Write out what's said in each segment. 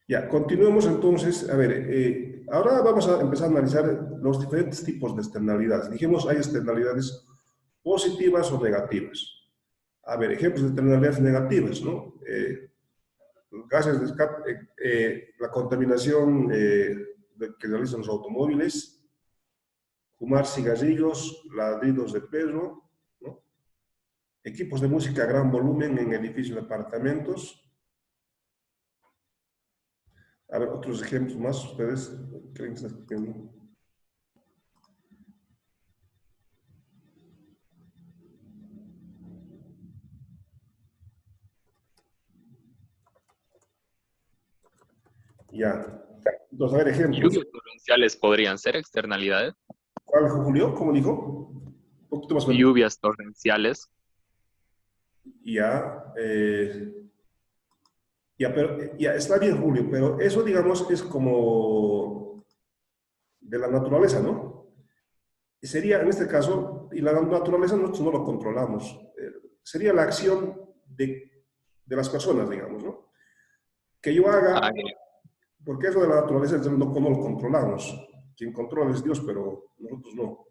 Ya, continuemos entonces. A ver, ahora vamos a empezar a analizar los diferentes tipos de externalidades. Dijimos, hay externalidades positivas o negativas. A ver, ejemplos de externalidades negativas, ¿no? Gases de escape, la contaminación que realizan los automóviles, fumar cigarrillos, ladridos de perro, ¿no? Equipos de música a gran volumen en edificios de apartamentos. A ver, otros ejemplos más, ustedes creen que están viendo. Ya. Entonces, a ver, ejemplos. Lluvias torrenciales podrían ser externalidades. ¿Cuál dijo Julio? ¿Cómo dijo? Un poquito más fuerte. Lluvias torrenciales. Ya. Ya, pero ya está bien, Julio, pero eso, digamos, es como de la naturaleza, ¿no? Y sería, en este caso, y la naturaleza nosotros no lo controlamos. Sería la acción de las personas, digamos, ¿no? Que yo haga, Ah, porque eso de la naturaleza no lo controlamos. Quien controla es Dios, pero nosotros no.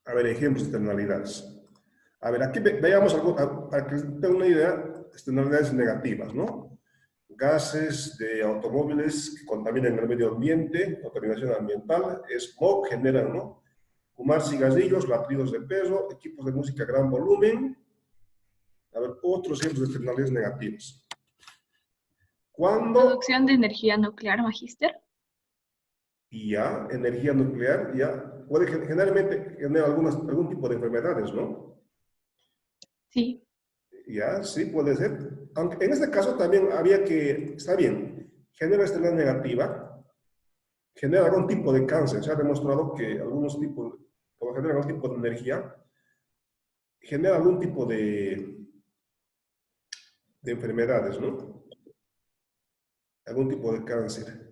A ver, ejemplos de externalidades. A ver, aquí veamos algo, para que tengan una idea, externalidades negativas, ¿no? Gases de automóviles que contaminan el medio ambiente, contaminación ambiental, smog generan, ¿no? Fumar cigarrillos, latidos de perro, equipos de música a gran volumen. A ver, otros ejemplos de externalidades negativas. Cuando Producción de energía nuclear, magíster. ya energía nuclear ya puede generalmente generar algún tipo de enfermedades, ¿no? Sí. Ya, sí, puede ser. Aunque en este caso también había que, está bien, genera externalidad negativa, genera algún tipo de cáncer. Se ha demostrado que algunos tipos, como genera algún tipo de energía, genera algún tipo de enfermedades, ¿no? Algún tipo de cáncer.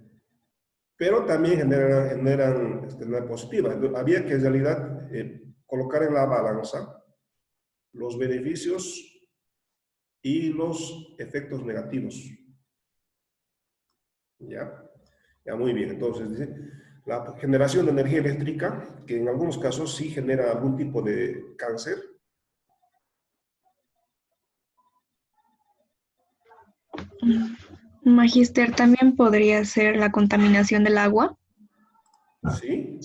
Pero también generan externalidad positiva. Entonces, había que en realidad colocar en la balanza los beneficios y los efectos negativos. ¿Ya? Ya, muy bien. Entonces, dice, la generación de energía eléctrica, que en algunos casos sí genera algún tipo de cáncer. Magíster, también podría ser la contaminación del agua. Sí,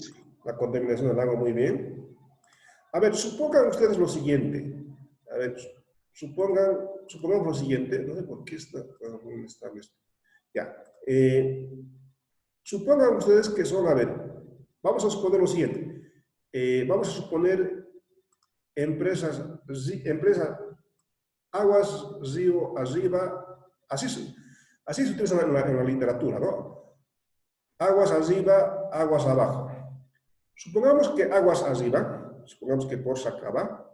la contaminación del agua, muy bien. A ver, supongan ustedes lo siguiente. A ver, supongamos lo siguiente. No sé por qué está esto. Ya. Supongan ustedes que son, a ver, vamos a suponer lo siguiente. Vamos a suponer empresas aguas, río, arriba, así se utiliza en la literatura, ¿no? Aguas arriba, aguas abajo. Supongamos que aguas arriba, supongamos que por Sacaba,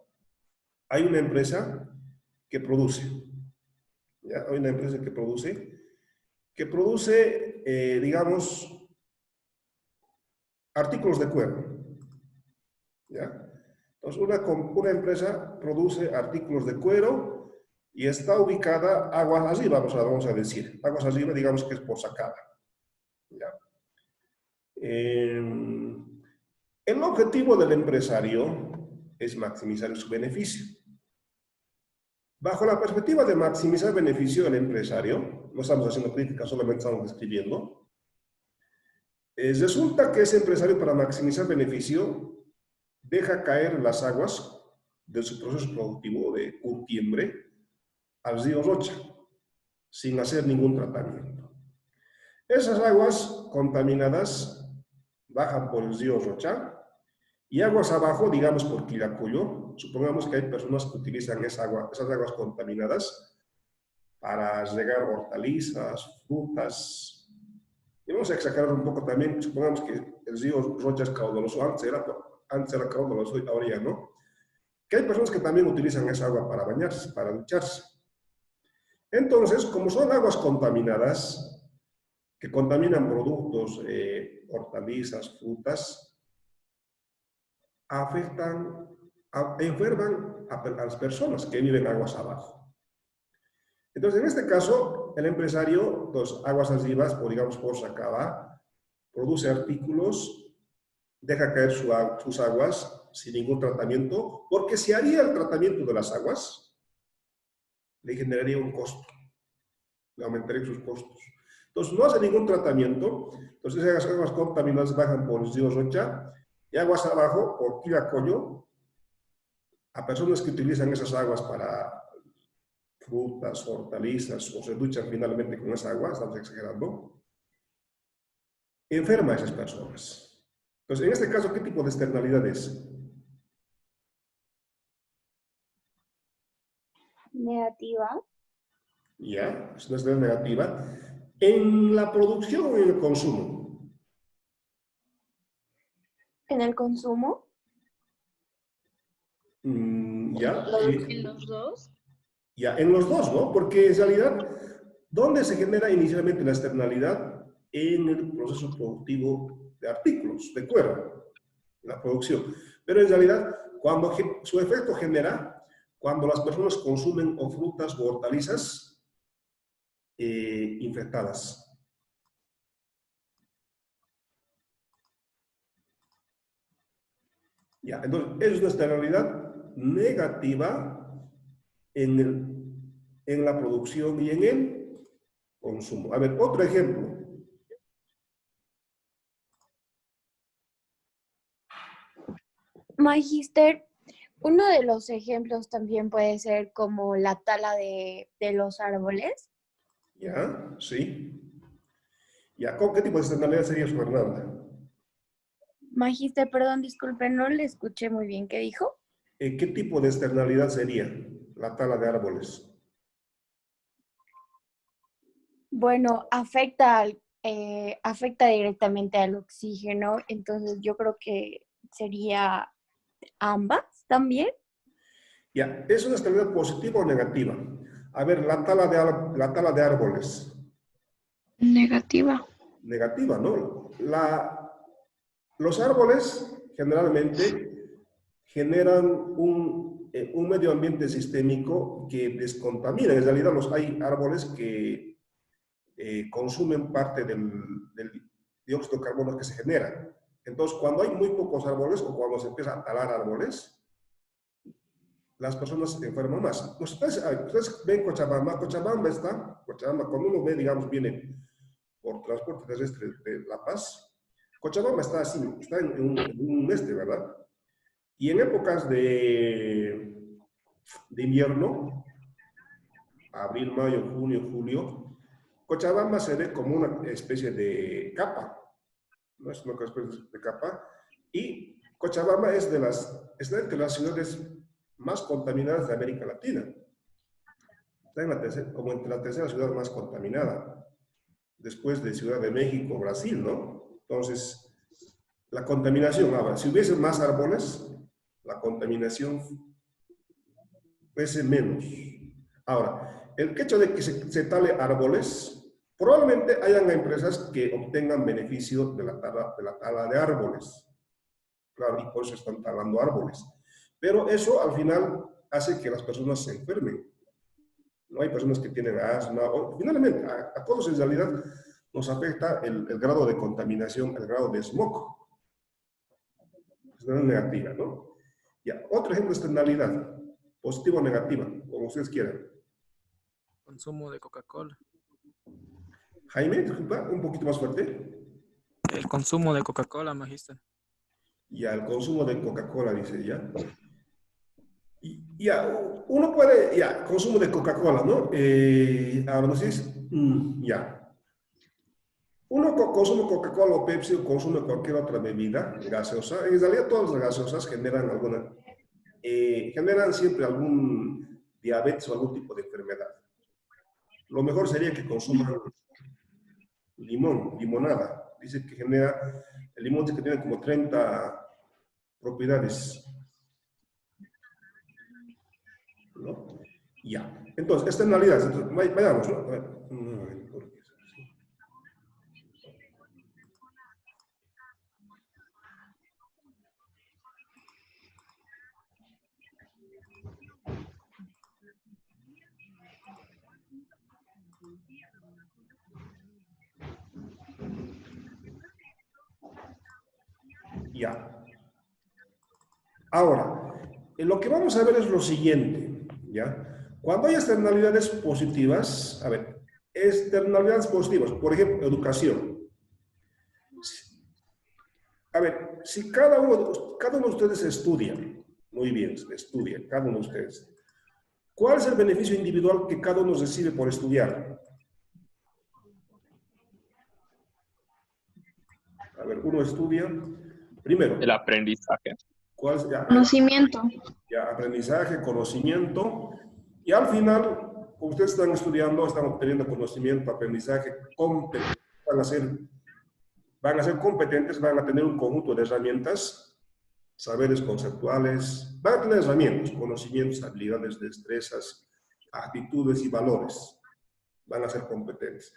hay una empresa que produce, ¿ya? Hay una empresa que produce digamos, artículos de cuero, ¿ya? Entonces, una empresa produce artículos de cuero y está ubicada aguas arriba, vamos a decir. Aguas arriba, digamos que es por Sacaba, ¿ya? El objetivo del empresario es maximizar su beneficio. Bajo la perspectiva de maximizar beneficio del empresario, no estamos haciendo crítica, solamente estamos describiendo, resulta que ese empresario, para maximizar beneficio, deja caer las aguas de su proceso productivo de curtiembre al río Rocha, sin hacer ningún tratamiento. Esas aguas contaminadas bajan por el río Rocha y aguas abajo, digamos por Quilacuyo, supongamos que hay personas que utilizan esas aguas contaminadas para regar hortalizas, frutas. Y vamos a exagerar un poco también, supongamos que el río Rocha es caudaloso, antes era caudaloso y ahora ya no. Que hay personas que también utilizan esa agua para bañarse, para ducharse. Entonces, como son aguas contaminadas, que contaminan productos, hortalizas, frutas, enferman a las personas que viven aguas abajo. Entonces, en este caso, el empresario, pues, Aguas Alsivas, o digamos por Sacaba, produce artículos, deja caer sus aguas sin ningún tratamiento, porque si haría el tratamiento de las aguas, le generaría un costo, le aumentaría sus costos. Entonces, no hace ningún tratamiento, entonces esas aguas contaminadas bajan por el río Rocha, y aguas abajo, por Tiracoyo, a personas que utilizan esas aguas para frutas, hortalizas, o se duchan finalmente con esa agua, estamos exagerando, enferma a esas personas. Entonces, en este caso, ¿qué tipo de externalidad es? Negativa. Ya, es una externalidad negativa. En la producción o en el consumo. En el consumo. Ya, ¿En los dos? ya, en los dos, ¿no? Porque en realidad, ¿dónde se genera inicialmente la externalidad? En el proceso productivo de artículos, de cuero, la producción. Pero en realidad, cuando su efecto genera, cuando las personas consumen o frutas o hortalizas infectadas. Ya, entonces, es una externalidad negativa en la producción y en el consumo. A ver, otro ejemplo. Magister, uno de los ejemplos también puede ser como la tala de los árboles. Ya, sí. Ya, ¿qué tipo de externalidad sería su Fernanda? Magister, perdón, disculpe, no le escuché muy bien. ¿Qué dijo? ¿Qué tipo de externalidad sería la tala de árboles? Bueno, afecta directamente al oxígeno, entonces yo creo que sería ambas también. Ya, ¿es una externalidad positiva o negativa? A ver, la tala de árboles. Negativa. Negativa, ¿no? Los árboles generalmente generan un medio ambiente sistémico que descontamina. En realidad, hay árboles que consumen parte del dióxido de carbono que se genera. Entonces, cuando hay muy pocos árboles o cuando se empieza a talar árboles, las personas se enferman más. Ustedes ven Cochabamba, cuando uno ve, digamos, viene por transporte terrestre de La Paz, Cochabamba está así, está en un este, ¿verdad? Y en épocas de invierno, abril, mayo, junio, julio, Cochabamba se ve como una especie de capa, ¿no? Es una especie de capa, y Cochabamba es entre las ciudades más contaminadas de América Latina. Está como entre la tercera ciudad más contaminada, después de Ciudad de México, Brasil, ¿no? Entonces, la contaminación, ahora, si hubiese más árboles, la contaminación fuese menos. Ahora, el hecho de que se tale árboles, probablemente hayan empresas que obtengan beneficio de la tala de árboles. Claro, y por eso están talando árboles. Pero eso al final hace que las personas se enfermen. No hay personas que tienen asma. Finalmente, a todos en realidad nos afecta el grado de contaminación, el grado de smog. Es una negativa, ¿no? Ya, otro ejemplo de externalidad, positiva o negativa, como ustedes quieran. Consumo de Coca-Cola. Jaime, disculpa, un poquito más fuerte. El consumo de Coca-Cola, magister. Ya, el consumo de Coca-Cola, dice ya. Y ya, uno puede, ya, consumo de Coca-Cola, ¿no? Ahora nos dices, ya. Uno consume Coca-Cola o Pepsi o consume cualquier otra bebida gaseosa. En realidad todas las gaseosas generan siempre algún diabetes o algún tipo de enfermedad. Lo mejor sería que consuman limonada. Dice que el limón dice que tiene como 30 propiedades, ¿no? Ya. Entonces, externalidades. Entonces, vayamos, ¿no? Ya. Ahora, lo que vamos a ver es lo siguiente, ¿ya? Cuando hay externalidades positivas, a ver, externalidades positivas, por ejemplo, educación. A ver, si cada uno de ustedes estudia, muy bien, estudia, cada uno de ustedes, ¿cuál es el beneficio individual que cada uno recibe por estudiar? A ver, uno estudia, primero, El aprendizaje. ¿cuál es? Ya, Conocimiento. ya, aprendizaje, conocimiento, y al final, como ustedes están estudiando, están obteniendo conocimiento, aprendizaje, van a ser competentes, van a tener un conjunto de herramientas, saberes conceptuales, van a tener herramientas, conocimientos, habilidades, destrezas, actitudes y valores. Van a ser competentes.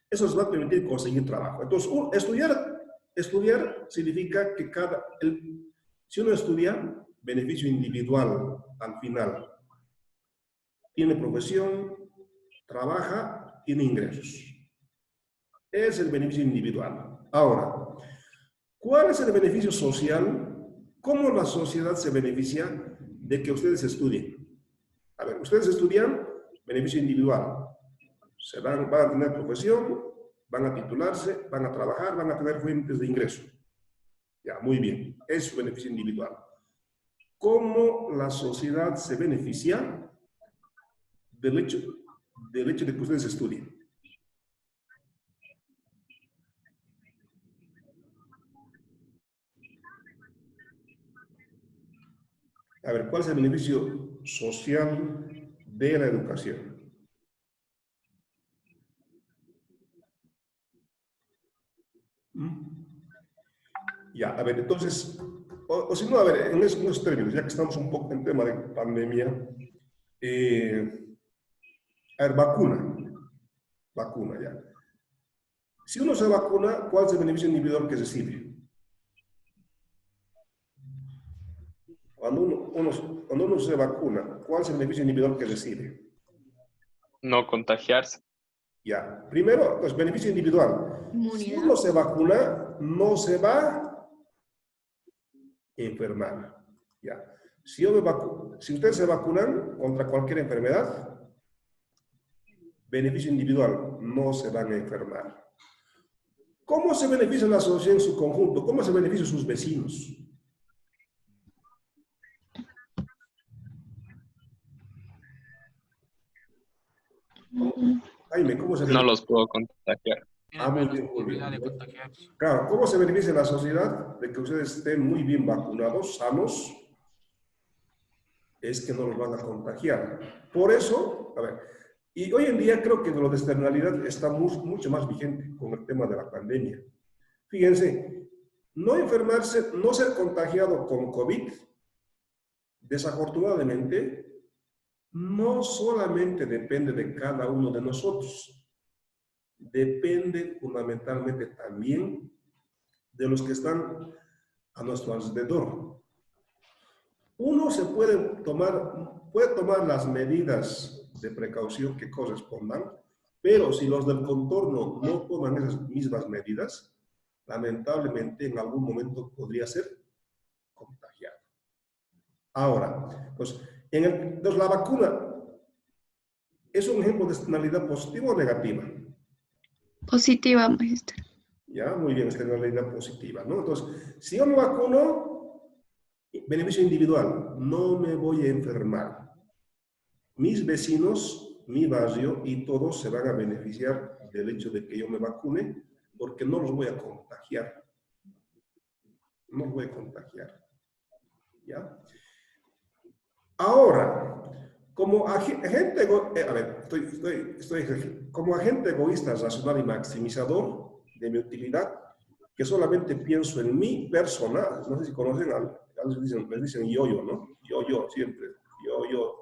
Eso les va a permitir conseguir trabajo. Entonces, estudiar significa que si uno estudia, beneficio individual al final. Tiene profesión, trabaja, tiene ingresos. Es el beneficio individual. Ahora, ¿cuál es el beneficio social? ¿Cómo la sociedad se beneficia de que ustedes estudien? A ver, ustedes estudian, beneficio individual. Van a tener profesión, van a titularse, van a trabajar, van a tener fuentes de ingreso. Ya, muy bien. Es su beneficio individual. ¿Cómo la sociedad se beneficia del hecho de que ustedes estudien? A ver, ¿cuál es el beneficio social de la educación? Ya, a ver, entonces, o si no, a ver, en esos términos, ya que estamos un poco en tema de pandemia, a ver, vacuna, ya. Si uno se vacuna, ¿cuál es el beneficio individual que recibe? Cuando uno se vacuna, ¿cuál es el beneficio individual que recibe? No contagiarse. Ya, primero, pues beneficio individual. Si uno se vacuna, no se va a enfermar. Ya. Si ustedes se vacunan contra cualquier enfermedad, beneficio individual, no se van a enfermar. ¿Cómo se beneficia la sociedad en su conjunto? ¿Cómo se benefician sus vecinos? Jaime, ¿cómo se No beneficia? los puedo contagiar. Tiene Muy menos bien, muy probabilidad bien. de contagiarse. Claro, ¿cómo se beneficia la sociedad de que ustedes estén muy bien vacunados, sanos? Es que no los van a contagiar. Por eso, a ver, y hoy en día creo que lo de externalidad está mucho más vigente con el tema de la pandemia. Fíjense, no enfermarse, no ser contagiado con COVID, desafortunadamente, no solamente depende de cada uno de nosotros, depende fundamentalmente también de los que están a nuestro alrededor. Uno puede tomar las medidas de precaución que correspondan, pero si los del contorno no toman esas mismas medidas, lamentablemente en algún momento podría ser contagiado. Ahora, pues, entonces la vacuna es un ejemplo de externalidad positiva o negativa. Positiva, maestra. Ya, muy bien, externalidad positiva, ¿no? Entonces, si yo me vacuno, beneficio individual, no me voy a enfermar. Mis vecinos, mi barrio y todos se van a beneficiar del hecho de que yo me vacune porque no los voy a contagiar. No los voy a contagiar. ¿Ya? Ahora, como agente, como agente egoísta, racional y maximizador de mi utilidad, que solamente pienso en mi persona, no sé si conocen, les dicen yo, ¿no? Yo, siempre, yo.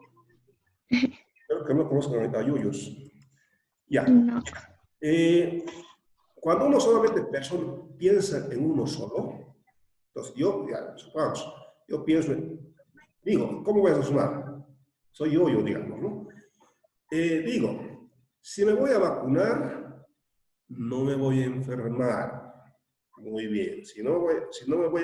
Espero que no conozcan a yoyos. Ya. No. Cuando uno solamente piensa en uno solo, entonces yo pienso digo, ¿cómo voy a razonar? Soy yo, digamos, ¿no? Digo, si me voy a vacunar, no me voy a enfermar. Muy bien. Si no me voy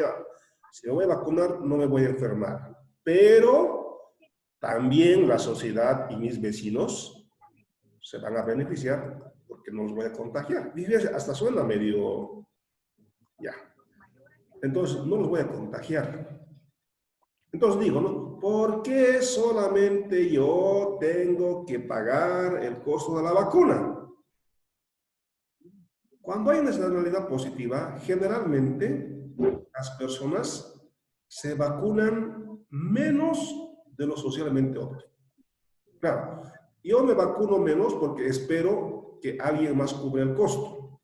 Si me voy a vacunar, no me voy a enfermar. Pero también la sociedad y mis vecinos se van a beneficiar porque no los voy a contagiar. Y hasta suena medio... Ya. Entonces, no los voy a contagiar. Entonces digo, ¿no? ¿Por qué solamente yo tengo que pagar el costo de la vacuna? Cuando hay una externalidad positiva, generalmente las personas se vacunan menos de lo socialmente óptimo. Claro, yo me vacuno menos porque espero que alguien más cubra el costo.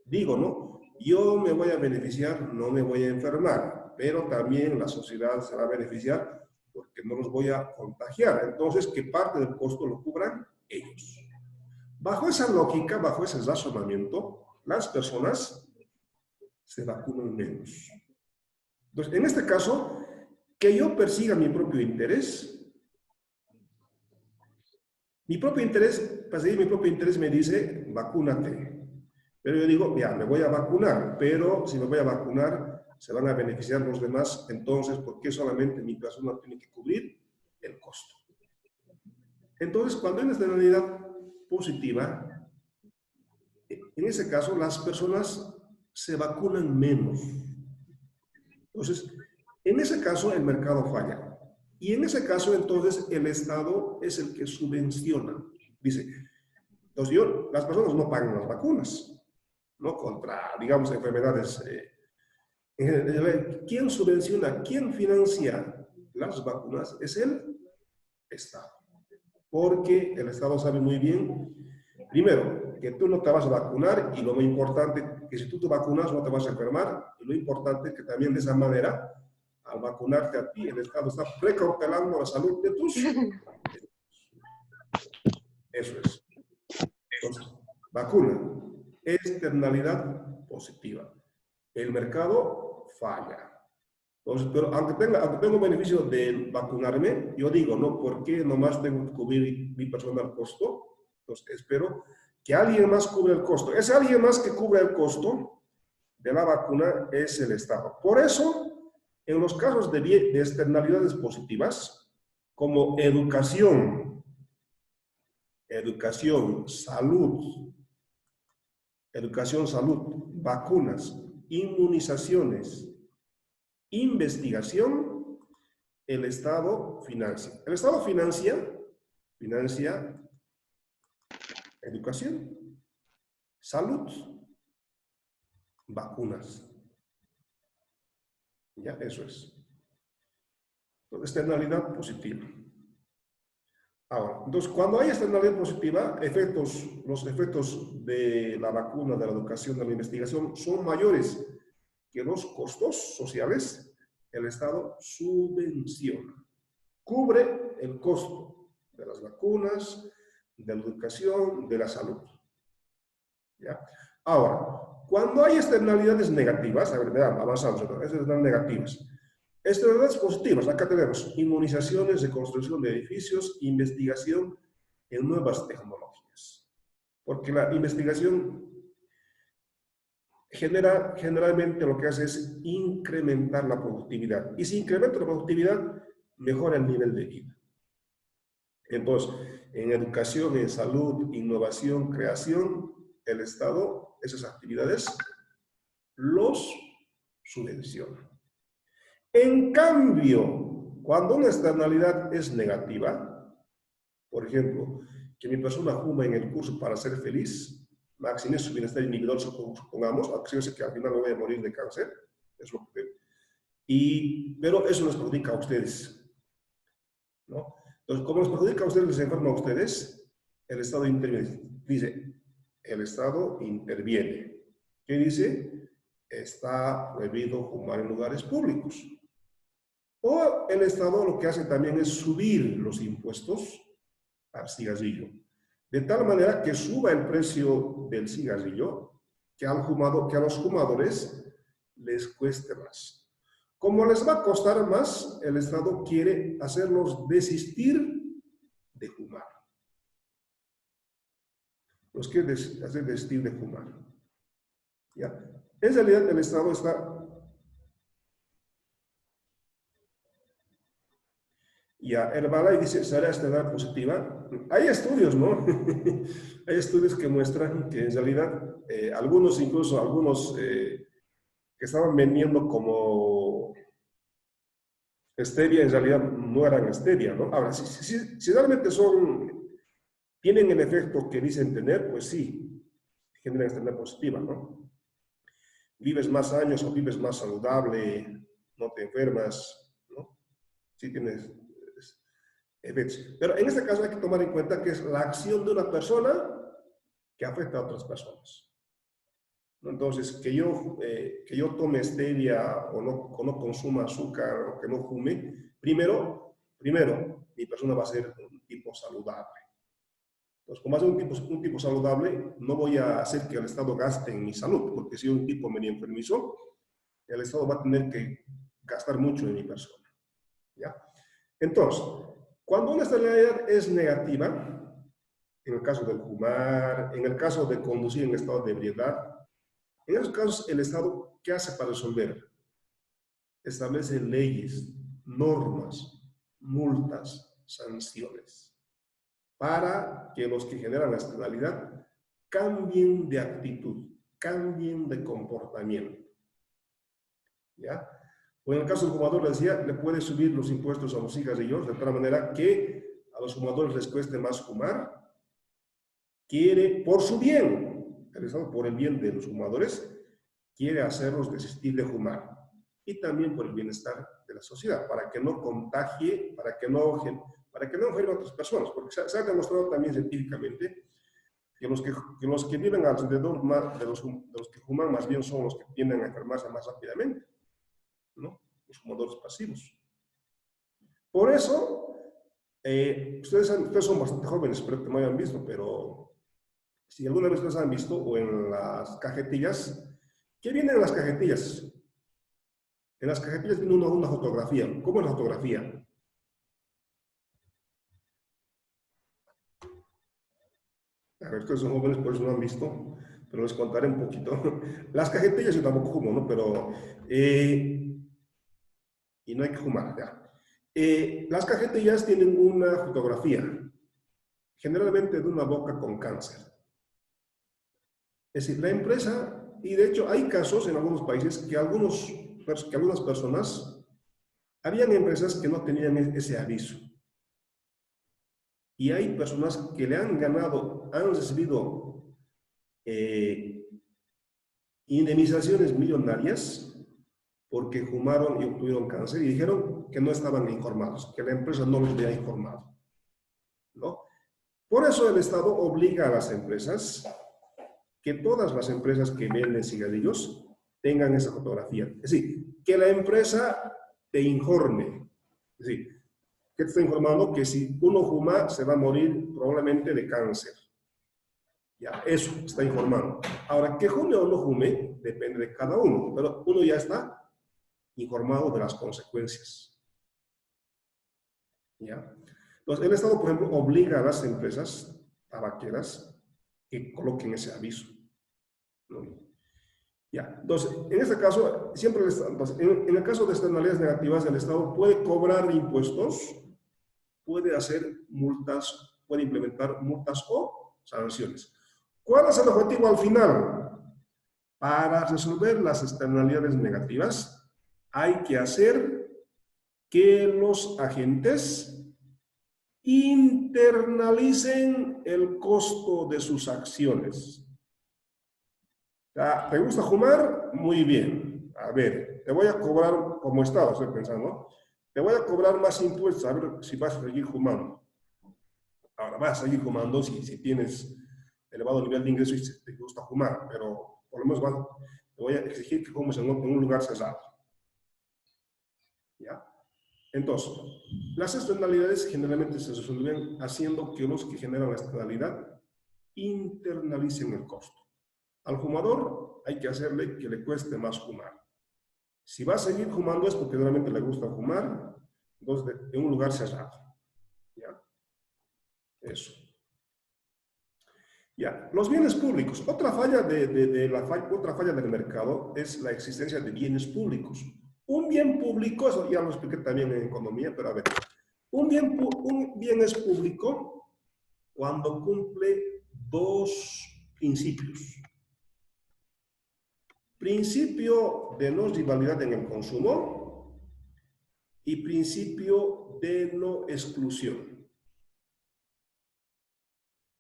Digo, ¿no? Yo me voy a beneficiar, no me voy a enfermar, pero también la sociedad se va a beneficiar porque no los voy a contagiar. Entonces, que parte del costo lo cubran ellos. Bajo esa lógica, bajo ese razonamiento, las personas se vacunan menos. Entonces, en este caso, que yo persiga mi propio interés, perseguir mi propio interés me dice, vacúnate. Pero yo digo, ya, me voy a vacunar, pero si me voy a vacunar, se van a beneficiar los demás, entonces, ¿por qué solamente mi persona tiene que cubrir el costo? Entonces, cuando hay una externalidad positiva, en ese caso, las personas se vacunan menos. Entonces, en ese caso, el mercado falla. Y en ese caso, entonces, el Estado es el que subvenciona. Dice, entonces las personas no pagan las vacunas, ¿no? Contra, digamos, enfermedades. ¿Quién subvenciona, quién financia las vacunas? Es el Estado. Porque el Estado sabe muy bien, primero, que tú no te vas a vacunar y lo muy importante, que si tú te vacunas no te vas a enfermar. Y lo importante es que también de esa manera, al vacunarte a ti, el Estado está precautelando la salud de tus... Eso es. Entonces, vacuna, externalidad positiva. El mercado falla. Entonces, pero aunque tengo beneficio de vacunarme, yo digo, ¿no? ¿Por qué nomás tengo que cubrir mi personal costo? Entonces, espero que alguien más cubra el costo. Ese alguien más que cubra el costo de la vacuna es el Estado. Por eso, en los casos de externalidades positivas, como educación, salud, vacunas, inmunizaciones, investigación, el Estado financia. El Estado financia educación, salud, vacunas. Ya, eso es. Externalidad positiva. Ahora, entonces, cuando hay externalidad positiva, los efectos de la vacuna, de la educación, de la investigación son mayores que los costos sociales. El Estado subvenciona, cubre el costo de las vacunas, de la educación, de la salud. ¿Ya? Ahora, cuando hay externalidades negativas, a ver, avanzamos, externalidades negativas. Externalidades positivas, acá tenemos inmunizaciones de construcción de edificios, investigación en nuevas tecnologías. Porque la investigación generalmente lo que hace es incrementar la productividad. Y si incrementa la productividad, mejora el nivel de vida. Entonces, en educación, en salud, innovación, creación, el Estado, esas actividades, los subvenciona. En cambio, cuando una externalidad es negativa, por ejemplo, que mi persona fuma en el curso para ser feliz, maximice su bienestar individual, supongamos, aunque yo sé que al final me voy a morir de cáncer, es lo que... pero eso les perjudica a ustedes, ¿no? Entonces, como les perjudica a ustedes, les enferma a ustedes, el Estado interviene. Dice, el Estado interviene. ¿Qué dice? Está prohibido fumar en lugares públicos. O el Estado lo que hace también es subir los impuestos al cigarrillo, de tal manera que suba el precio del cigarrillo, que a los fumadores les cueste más. Como les va a costar más, el Estado quiere hacerlos desistir de fumar. Los quiere hacer desistir de fumar. ¿Ya? En realidad el Estado está Ya, Herbalife dice, ¿será esta edad positiva? Hay estudios, ¿no? Hay estudios que muestran que en realidad algunos, incluso algunos que estaban vendiendo como stevia, en realidad no eran stevia, ¿no? Ahora, si realmente tienen el efecto que dicen tener, pues sí, generan esta edad positiva, ¿no? Vives más años o vives más saludable, no te enfermas, ¿no? Sí tienes efectos. Pero en este caso hay que tomar en cuenta que es la acción de una persona que afecta a otras personas. Entonces, que yo tome stevia o no consuma azúcar o que no fume, primero, mi persona va a ser un tipo saludable. Entonces, como va a ser un tipo saludable, no voy a hacer que el Estado gaste en mi salud, porque si un tipo medio enfermizo, el Estado va a tener que gastar mucho en mi persona. ¿Ya? Entonces, cuando una externalidad es negativa, en el caso del fumar, en el caso de conducir en estado de ebriedad, en esos casos el Estado, ¿qué hace para resolver? Establece leyes, normas, multas, sanciones, para que los que generan la externalidad cambien de actitud, cambien de comportamiento. ¿Ya? O en el caso del fumador, le decía, le puede subir los impuestos a los cigarrillos de tal manera que a los fumadores les cueste más fumar. Quiere, por su bien, el Estado, por el bien de los fumadores, quiere hacerlos desistir de fumar. Y también por el bienestar de la sociedad, para que no contagie, para que no enferme a otras personas. Porque se ha demostrado también científicamente que los que viven alrededor de los que fuman, más bien son los que tienden a enfermarse más rápidamente, ¿no? Los fumadores pasivos. Por eso, ustedes son bastante jóvenes, espero que no hayan visto, pero si alguna vez ustedes han visto, o en las cajetillas, ¿qué viene en las cajetillas? En las cajetillas viene una fotografía. ¿Cómo es la fotografía? A ver, ustedes son jóvenes, por eso no han visto, pero les contaré un poquito. Las cajetillas yo tampoco fumo, ¿no? Pero, y no hay que fumar, ya. Las cajetillas tienen una fotografía, generalmente de una boca con cáncer. Es decir, la empresa, y de hecho hay casos en algunos países que algunas personas, habían empresas que no tenían ese aviso. Y hay personas que le han recibido indemnizaciones millonarias porque fumaron y obtuvieron cáncer y dijeron que no estaban informados, que la empresa no los había informado, ¿no? Por eso el Estado obliga a las empresas, que todas las empresas que venden cigarrillos tengan esa fotografía. Es decir, que la empresa te informe. Es decir, que te está informando que si uno fuma se va a morir probablemente de cáncer. Ya, eso está informando. Ahora, que fume o no fume, depende de cada uno, pero uno ya está informado de las consecuencias. ¿Ya? Entonces, el Estado, por ejemplo, obliga a las empresas tabaqueras que coloquen ese aviso, ¿no? Ya, entonces, en este caso, siempre en el caso de externalidades negativas, el Estado puede cobrar impuestos, puede hacer multas, puede implementar multas o sanciones. ¿Cuál es el objetivo al final? Para resolver las externalidades negativas, hay que hacer que los agentes internalicen el costo de sus acciones. ¿Te gusta fumar? Muy bien. A ver, te voy a cobrar, como Estado, estoy pensando, te voy a cobrar más impuestos, a ver si vas a seguir fumando. Ahora, vas a seguir fumando si tienes elevado nivel de ingreso y te gusta fumar, pero por lo menos te voy a exigir que fumes en un lugar cerrado. ¿Ya? Entonces, las externalidades generalmente se resuelven haciendo que los que generan la externalidad internalicen el costo. Al fumador hay que hacerle que le cueste más fumar. Si va a seguir fumando es porque realmente le gusta fumar, entonces en un lugar cerrado. ¿Ya? Eso. Ya. Los bienes públicos. Otra falla del mercado es la existencia de bienes públicos. Un bien público, eso ya lo expliqué también en economía, pero a ver, Un bien es público cuando cumple dos principios. Principio de no rivalidad en el consumo y principio de no exclusión.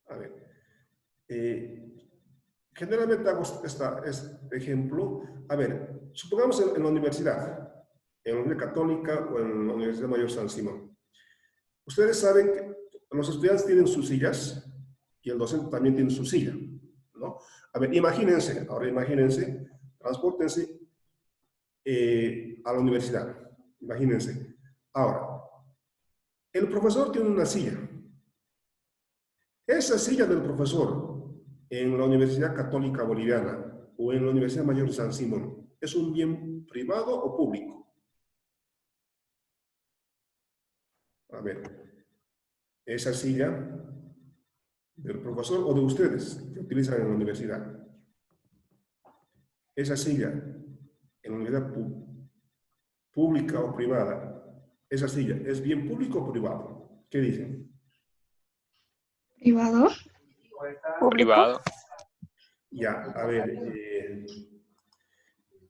A ver, generalmente hago este ejemplo. A ver, supongamos en la universidad católica o en la Universidad Mayor San Simón. Ustedes saben que los estudiantes tienen sus sillas y el docente también tiene su silla, ¿no? A ver, imagínense, transpórtense a la universidad, imagínense. Ahora, el profesor tiene una silla. Esa silla del profesor en la Universidad Católica Boliviana o en la Universidad Mayor de San Simón, ¿es un bien privado o público? A ver, esa silla del profesor o de ustedes que utilizan en la universidad, esa silla en la universidad pública o privada, esa silla, ¿es bien público o privado? ¿Qué dicen? ¿Privado? Privado. Ya, a ver,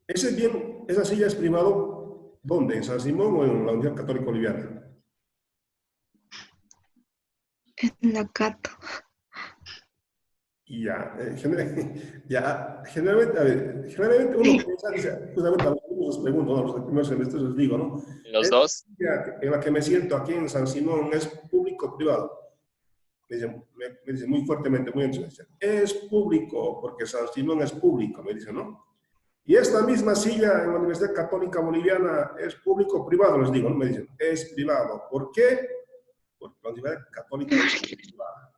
esa silla es privado, ¿dónde? ¿En San Simón o en la Universidad Católica Boliviana? En la Cato. Ya, generalmente, a ver, generalmente uno piensa, justamente a los alumnos les pregunto, ¿no? Los primeros semestres les digo, ¿no? Los dos. En la que me siento aquí en San Simón, ¿es público o privado? Me dicen muy fuertemente, muy entusiasta. Es público, porque San Simón es público, me dicen, ¿no? Y esta misma silla en la Universidad Católica Boliviana, ¿es público o privado? Les digo, ¿no? Me dicen, es privado. ¿Por qué? Porque la Universidad Católica es privada.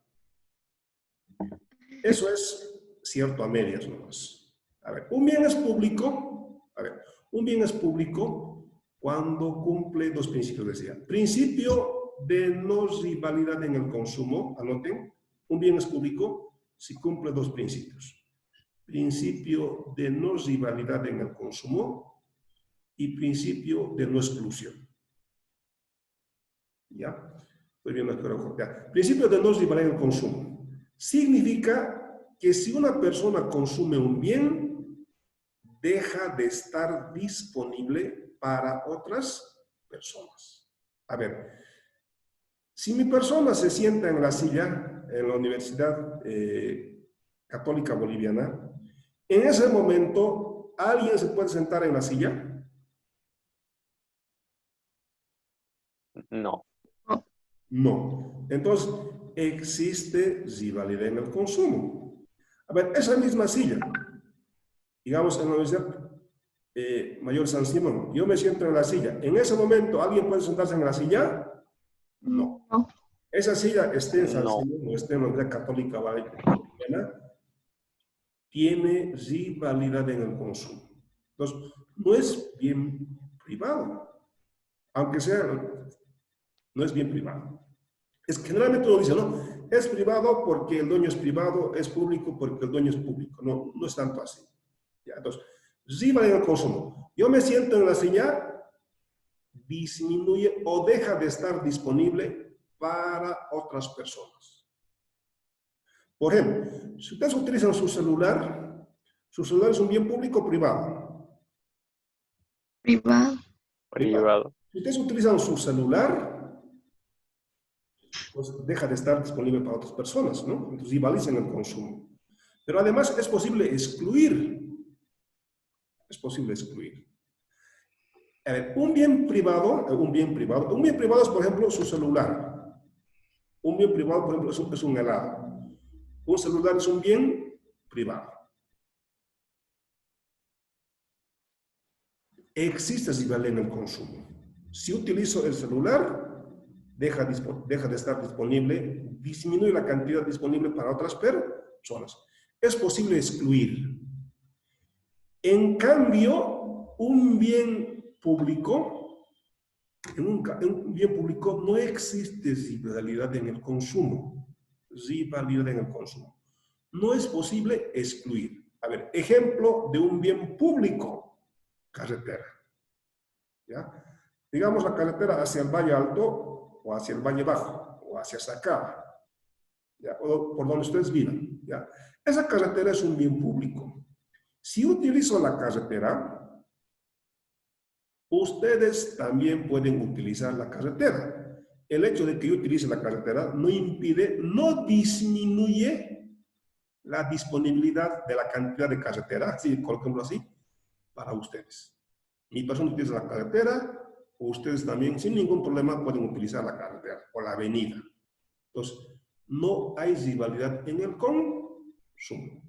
Eso es cierto a medias nomás. A ver, un bien es público, cuando cumple dos principios, decía. Principio de no rivalidad en el consumo, anoten, un bien es público si cumple dos principios. Principio de no rivalidad en el consumo y principio de no exclusión. ¿Ya? Estoy viendo aquí. Principio de no rivalidad en el consumo. Significa que si una persona consume un bien, deja de estar disponible para otras personas. A ver, si mi persona se sienta en la silla en la Universidad Católica Boliviana, en ese momento, ¿alguien se puede sentar en la silla? No. No. Entonces, existe rivalidad en el consumo. A ver, esa misma silla, digamos en la Universidad Mayor San Simón, yo me siento en la silla. ¿En ese momento alguien puede sentarse en la silla? No. No. Esa silla esté en San No. Simón o esté en la Universidad Católica Boliviana, tiene rivalidad en el consumo. Entonces, no es bien privado. Aunque sea, no es bien privado. Es que generalmente uno dice, no, es privado porque el dueño es privado, es público porque el dueño es público. No, no es tanto así. ¿Ya? Entonces, rivalidad en el consumo. Yo me siento en la silla, disminuye o deja de estar disponible para otras personas. Por ejemplo, si ustedes utilizan su celular es un bien público o privado. Privado. Privado. Si ustedes utilizan su celular, pues deja de estar disponible para otras personas, ¿no? Entonces rivalicen el consumo. Pero además es posible excluir. Es posible excluir. A ver, un bien privado es, por ejemplo, su celular. Un bien privado, por ejemplo, es un helado. Un celular es un bien privado. Existe rivalidad en el consumo. Si utilizo el celular, deja de estar disponible, disminuye la cantidad disponible para otras personas. Es posible excluir. En cambio, un bien público, en un bien público no existe rivalidad en el consumo. Rivalidad en el consumo. No es posible excluir. A ver, ejemplo de un bien público, carretera. ¿Ya? Digamos la carretera hacia el Valle Alto o hacia el Valle Bajo, o hacia Sacaba, ¿ya? O por donde ustedes vivan, ¿ya? Esa carretera es un bien público. Si utilizo la carretera, ustedes también pueden utilizar la carretera. El hecho de que yo utilice la carretera no impide, no disminuye la disponibilidad de la cantidad de carretera, así, coloquémoslo así, para ustedes. Mi persona utiliza la carretera, ustedes también, sin ningún problema, pueden utilizar la carretera o la avenida. Entonces, no hay rivalidad en el consumo.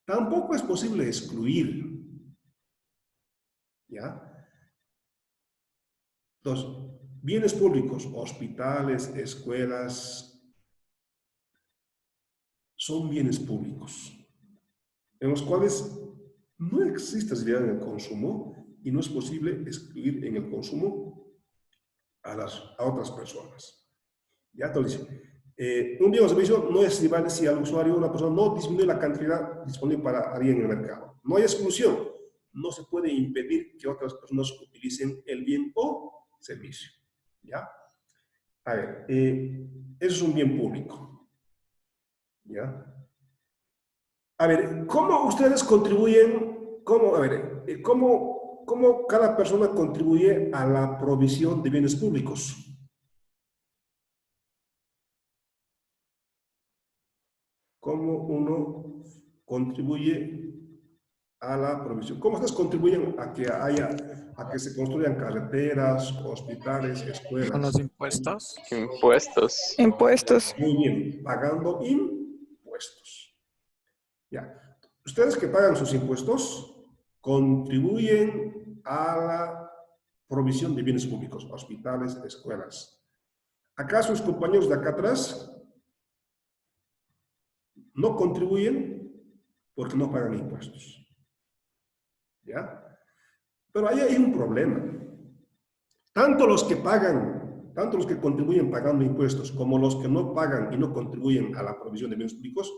Tampoco es posible excluir, ¿ya? Entonces, bienes públicos, hospitales, escuelas, son bienes públicos, en los cuales no existe rivalidad en el consumo y no es posible excluir en el consumo a otras personas. Ya te lo dice. Un bien o servicio no es rival si al usuario o una persona no disminuye la cantidad disponible para alguien en el mercado. No hay exclusión. No se puede impedir que otras personas utilicen el bien o servicio. ¿Ya? A ver, eso es un bien público. ¿Ya? A ver, ¿cómo ustedes contribuyen? ¿Cómo cada persona contribuye a la provisión de bienes públicos? ¿Cómo uno contribuye a la provisión? ¿Cómo ustedes contribuyen a que se construyan carreteras, hospitales, escuelas? ¿Con los impuestos? Impuestos. Impuestos. Muy bien, pagando impuestos. Ya. Ustedes que pagan sus impuestos contribuyen a la provisión de bienes públicos, hospitales, escuelas. ¿Acaso sus compañeros de acá atrás no contribuyen porque no pagan impuestos? ¿Ya? Pero ahí hay un problema. Tanto los que contribuyen pagando impuestos, como los que no pagan y no contribuyen a la provisión de bienes públicos,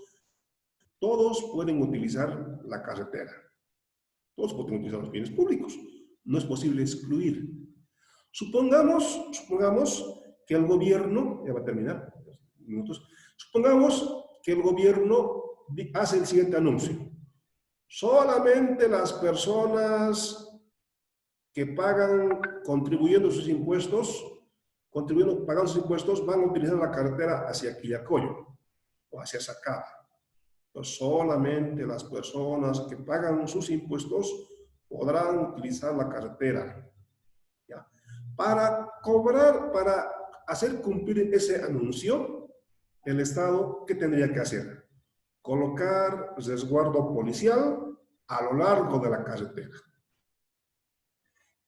todos pueden utilizar la carretera. Todos pueden utilizar los bienes públicos. No es posible excluir. Supongamos que el gobierno, ya va a terminar, minutos, supongamos que el gobierno hace el siguiente anuncio. Solamente las personas que pagan contribuyendo sus impuestos, pagando sus impuestos, van a utilizar la carretera hacia Quillacollo o hacia Sacaba. Entonces, solamente las personas que pagan sus impuestos podrán utilizar la carretera. ¿Ya? Para hacer cumplir ese anuncio, el Estado, ¿qué tendría que hacer? Colocar resguardo policial a lo largo de la carretera.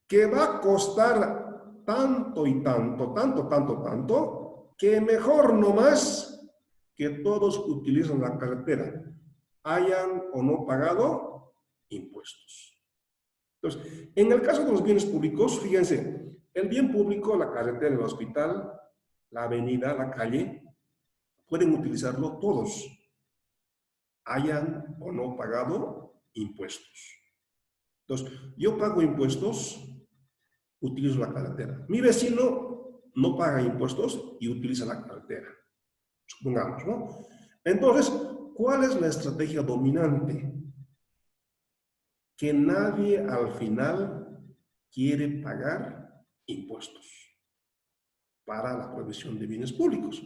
Que va a costar tanto y tanto, que mejor nomás que todos utilicen la carretera, hayan o no pagado impuestos. Entonces, en el caso de los bienes públicos, fíjense, el bien público, la carretera, el hospital, la avenida, la calle, pueden utilizarlo todos, hayan o no pagado impuestos. Entonces, yo pago impuestos, utilizo la carretera. Mi vecino no paga impuestos y utiliza la carretera. Supongamos, ¿no? Entonces, ¿cuál es la estrategia dominante? Que nadie al final quiere pagar impuestos para la provisión de bienes públicos.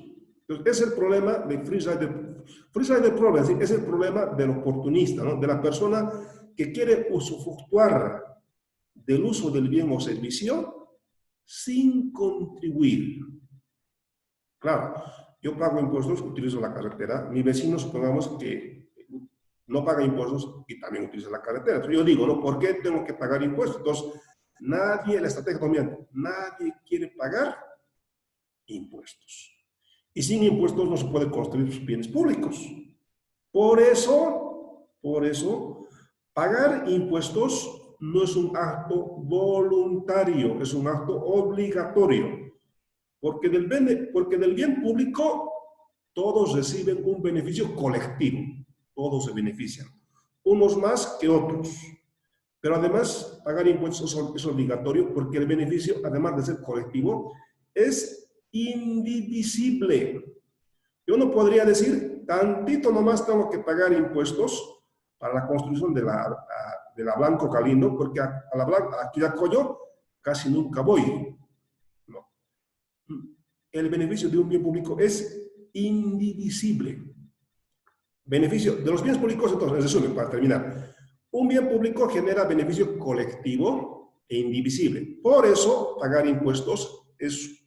Entonces, es el problema de free rider problem, es el problema del oportunista, ¿no? De la persona que quiere usufructuar del uso del bien o servicio sin contribuir. Claro, yo pago impuestos, utilizo la carretera. Mi vecino, supongamos que no paga impuestos y también utiliza la carretera. Entonces yo digo, ¿no? ¿Por qué tengo que pagar impuestos? Entonces, la estrategia dominante, nadie quiere pagar impuestos. Y sin impuestos no se puede construir sus bienes públicos. Por eso, pagar impuestos no es un acto voluntario, es un acto obligatorio. Porque del bien público todos reciben un beneficio colectivo, todos se benefician, unos más que otros. Pero además, pagar impuestos es obligatorio porque el beneficio, además de ser colectivo, es indivisible. Yo no podría decir, tantito nomás tengo que pagar impuestos para la construcción de la Blanco Galindo, porque a Quillacollo casi nunca voy. No. El beneficio de un bien público es indivisible. Beneficio de los bienes públicos, entonces, en resumen, para terminar, un bien público genera beneficio colectivo e indivisible. Por eso, pagar impuestos es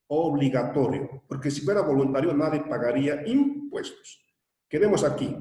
obligatorio, porque si fuera voluntario nadie pagaría impuestos. Quedemos aquí.